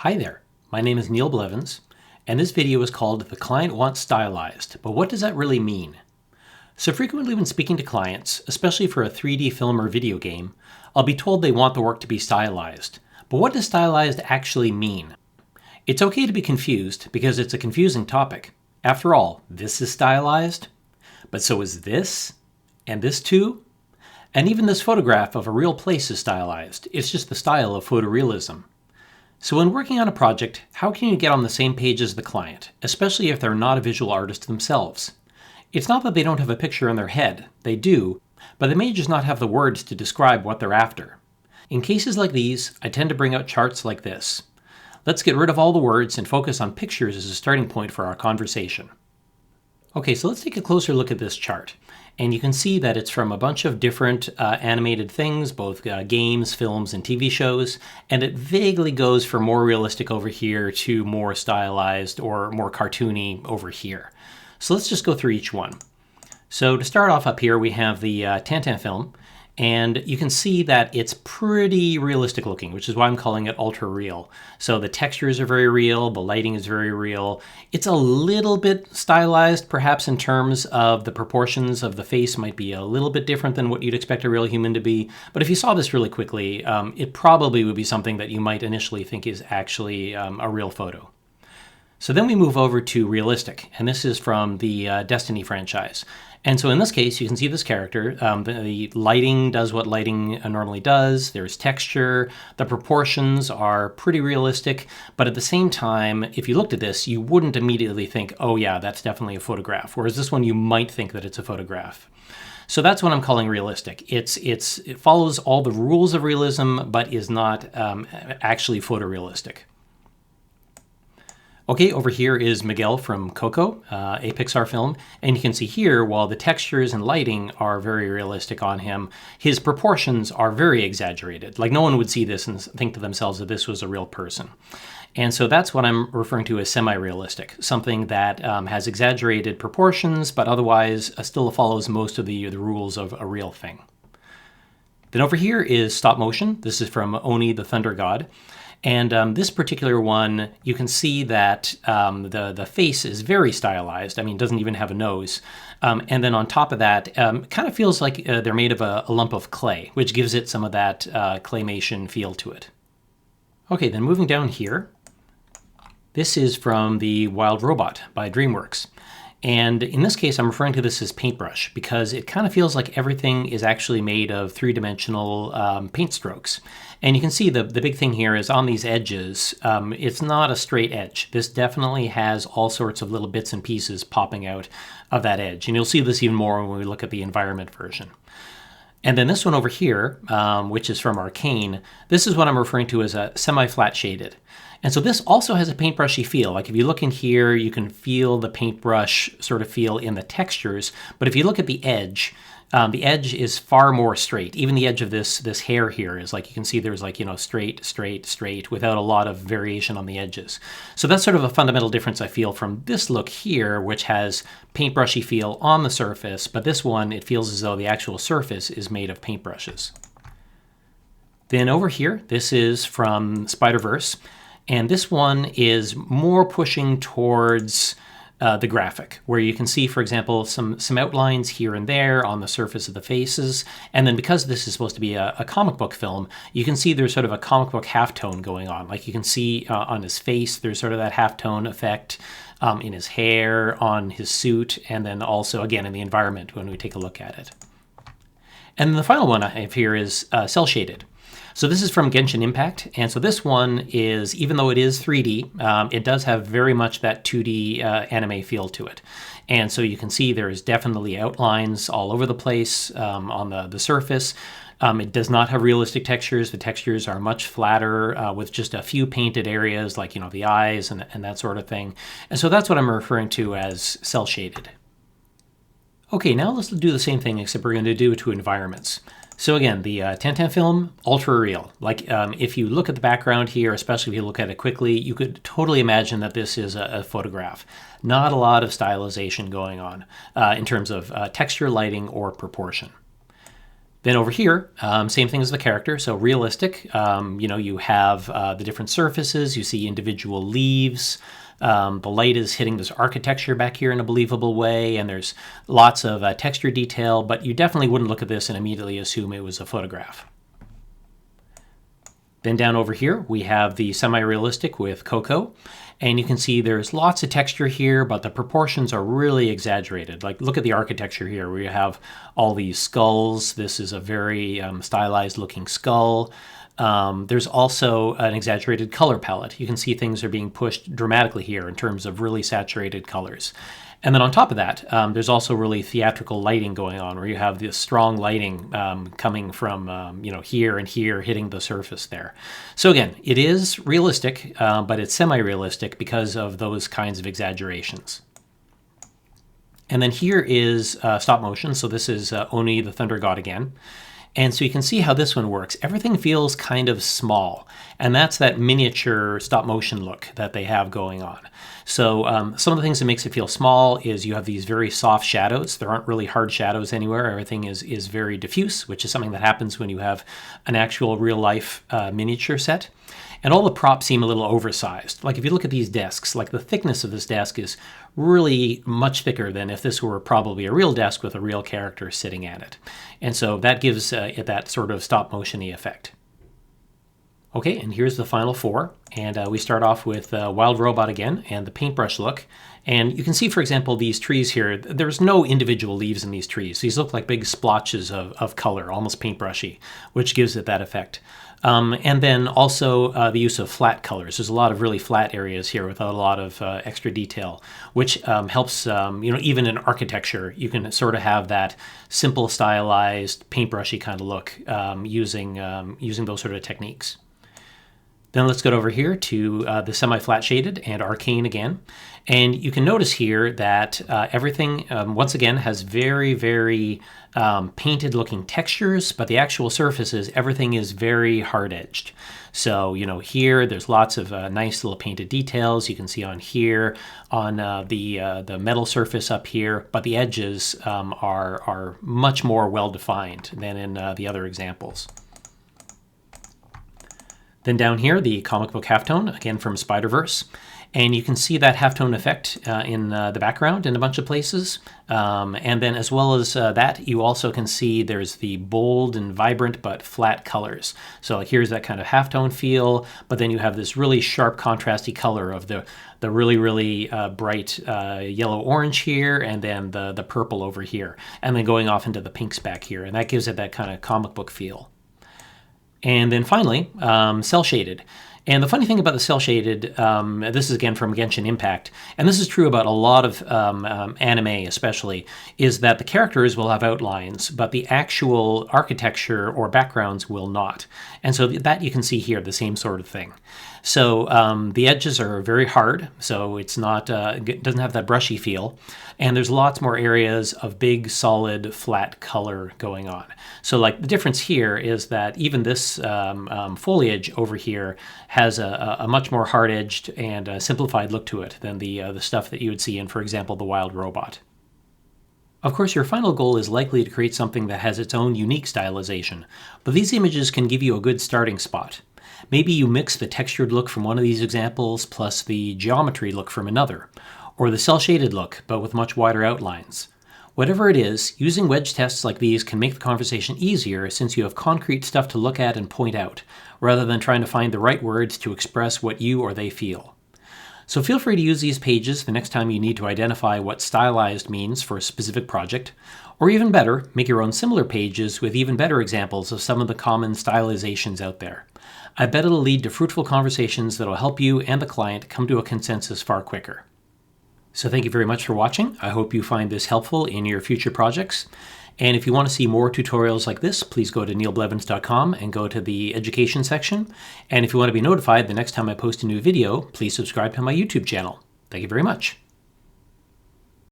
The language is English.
Hi there, my name is Neil Blevins, and this video is called The Client Wants Stylized, but what does that really mean? So frequently when speaking to clients, especially for a 3D film or video game, I'll be told they want the work to be stylized. But what does stylized actually mean? It's okay to be confused because it's a confusing topic. After all, this is stylized, but so is this, and this too, and even this photograph of a real place is stylized. It's just the style of photorealism. So when working on a project, how can you get on the same page as the client, especially if they're not a visual artist themselves? It's not that they don't have a picture in their head, they do, but they may just not have the words to describe what they're after. In cases like these, I tend to bring out charts like this. Let's get rid of all the words and focus on pictures as a starting point for our conversation. Okay, so let's take a closer look at this chart. And you can see that it's from a bunch of different animated things, both games, films, and TV shows, and it vaguely goes from more realistic over here to more stylized or more cartoony over here. So let's just go through each one. So to start off up here, we have the Tintin film, and you can see that it's pretty realistic looking, which is why I'm calling it ultra real. So the textures are very real, the lighting is very real. It's a little bit stylized, perhaps in terms of the proportions of the face might be a little bit different than what you'd expect a real human to be. But if you saw this really quickly, it probably would be something that you might initially think is actually a real photo. So then we move over to realistic, and this is from the Destiny franchise. And so in this case, you can see this character. The lighting does what lighting normally does. There's texture. The proportions are pretty realistic. But at the same time, if you looked at this, you wouldn't immediately think, oh yeah, that's definitely a photograph. Whereas this one, you might think that it's a photograph. So that's what I'm calling realistic. It follows all the rules of realism, but is not actually photorealistic. Okay, over here is Miguel from Coco, a Pixar film, and you can see here, while the textures and lighting are very realistic on him, his proportions are very exaggerated. Like no one would see this and think to themselves that this was a real person. And so that's what I'm referring to as semi-realistic, something that has exaggerated proportions, but otherwise still follows most of the rules of a real thing. Then over here is stop motion. This is from Oni the Thunder God. And this particular one, you can see that the face is very stylized. I mean, it doesn't even have a nose. And then on top of that, kind of feels like they're made of a lump of clay, which gives it some of that claymation feel to it. Okay, then moving down here, this is from the Wild Robot by DreamWorks. And in this case, I'm referring to this as paintbrush because it kind of feels like everything is actually made of three-dimensional paint strokes. And you can see the big thing here is on these edges, it's not a straight edge. This definitely has all sorts of little bits and pieces popping out of that edge. And you'll see this even more when we look at the environment version. And then this one over here, which is from Arcane, this is what I'm referring to as a semi-flat shaded. And so this also has a paintbrushy feel. Like if you look in here, you can feel the paintbrush sort of feel in the textures. But if you look at the edge is far more straight. Even the edge of this hair here is like, you can see there's like, straight, straight, straight without a lot of variation on the edges. So that's sort of a fundamental difference I feel from this look here, which has paintbrushy feel on the surface. But this one, it feels as though the actual surface is made of paintbrushes. Then over here, this is from Spider-Verse. And this one is more pushing towards the graphic, where you can see, for example, some outlines here and there on the surface of the faces. And then because this is supposed to be a comic book film, you can see there's sort of a comic book halftone going on. Like you can see on his face, there's sort of that halftone effect in his hair, on his suit, and then also, again, in the environment when we take a look at it. And then the final one I have here is cell shaded. So this is from Genshin Impact, and so this one is, even though it is 3D, it does have very much that 2D anime feel to it. And so you can see there's definitely outlines all over the place on the surface. It does not have realistic textures. The textures are much flatter with just a few painted areas like, the eyes and that sort of thing. And so that's what I'm referring to as cell shaded. Okay, now let's do the same thing, except we're going to do it to environments. So again, the Tintin film, ultra real. Like if you look at the background here, especially if you look at it quickly, you could totally imagine that this is a photograph. Not a lot of stylization going on in terms of texture, lighting, or proportion. Then over here, same thing as the character, so realistic. You have the different surfaces, you see individual leaves. The light is hitting this architecture back here in a believable way, and there's lots of texture detail, but you definitely wouldn't look at this and immediately assume it was a photograph. Then down over here, we have the semi-realistic with Coco. And you can see there's lots of texture here, but the proportions are really exaggerated. Like, look at the architecture here, where you have all these skulls. This is a very stylized looking skull. There's also an exaggerated color palette. You can see things are being pushed dramatically here in terms of really saturated colors. And then on top of that, there's also really theatrical lighting going on, where you have this strong lighting coming from here and here, hitting the surface there. So again, it is realistic, but it's semi-realistic because of those kinds of exaggerations. And then here is stop motion. So this is Oni the Thunder God again. And so you can see how this one works. Everything feels kind of small, and that's that miniature stop motion look that they have going on. So some of the things that makes it feel small is you have these very soft shadows. There aren't really hard shadows anywhere. Everything is very diffuse, which is something that happens when you have an actual real life miniature set. And all the props seem a little oversized. Like if you look at these desks, like the thickness of this desk is really much thicker than if this were probably a real desk with a real character sitting at it. And so that gives it that sort of stop motion-y effect. Okay, and here's the final four. And we start off with Wild Robot again and the paintbrush look. And you can see, for example, these trees here, there's no individual leaves in these trees. These look like big splotches of color, almost paintbrushy, which gives it that effect. And then also the use of flat colors. There's a lot of really flat areas here without a lot of extra detail, which helps, even in architecture, you can sort of have that simple, stylized, paintbrushy kind of look using those sort of techniques. Then let's go over here to the semi-flat shaded and arcane again. And you can notice here that everything, once again, has very, very painted looking textures, but the actual surfaces, everything is very hard-edged. So, here there's lots of nice little painted details. You can see on here, on the metal surface up here, but the edges are much more well-defined than in the other examples. Then down here, the comic book halftone, again from Spider-Verse. And you can see that halftone effect in the background in a bunch of places. And then as well as that, you also can see there's the bold and vibrant but flat colors. So like here's that kind of halftone feel, but then you have this really sharp contrasty color of the really, really bright yellow-orange here, and then the purple over here. And then going off into the pinks back here. And that gives it that kind of comic book feel. And then finally, cell shaded. And the funny thing about the cell shaded, this is again from Genshin Impact, and this is true about a lot of anime especially, is that the characters will have outlines, but the actual architecture or backgrounds will not. And so that you can see here, the same sort of thing. So the edges are very hard, so it's not, it doesn't have that brushy feel. And there's lots more areas of big, solid, flat color going on. So like the difference here is that even this foliage over here has a much more hard-edged and simplified look to it than the stuff that you would see in, for example, the Wild Robot. Of course, your final goal is likely to create something that has its own unique stylization, but these images can give you a good starting spot. Maybe you mix the textured look from one of these examples plus the geometry look from another, or the cel-shaded look, but with much wider outlines. Whatever it is, using wedge tests like these can make the conversation easier since you have concrete stuff to look at and point out, rather than trying to find the right words to express what you or they feel. So feel free to use these pages the next time you need to identify what stylized means for a specific project, or even better, make your own similar pages with even better examples of some of the common stylizations out there. I bet it'll lead to fruitful conversations that'll help you and the client come to a consensus far quicker. So thank you very much for watching. I hope you find this helpful in your future projects. And if you want to see more tutorials like this, please go to neilblevins.com and go to the education section. And if you want to be notified the next time I post a new video, please subscribe to my YouTube channel. Thank you very much.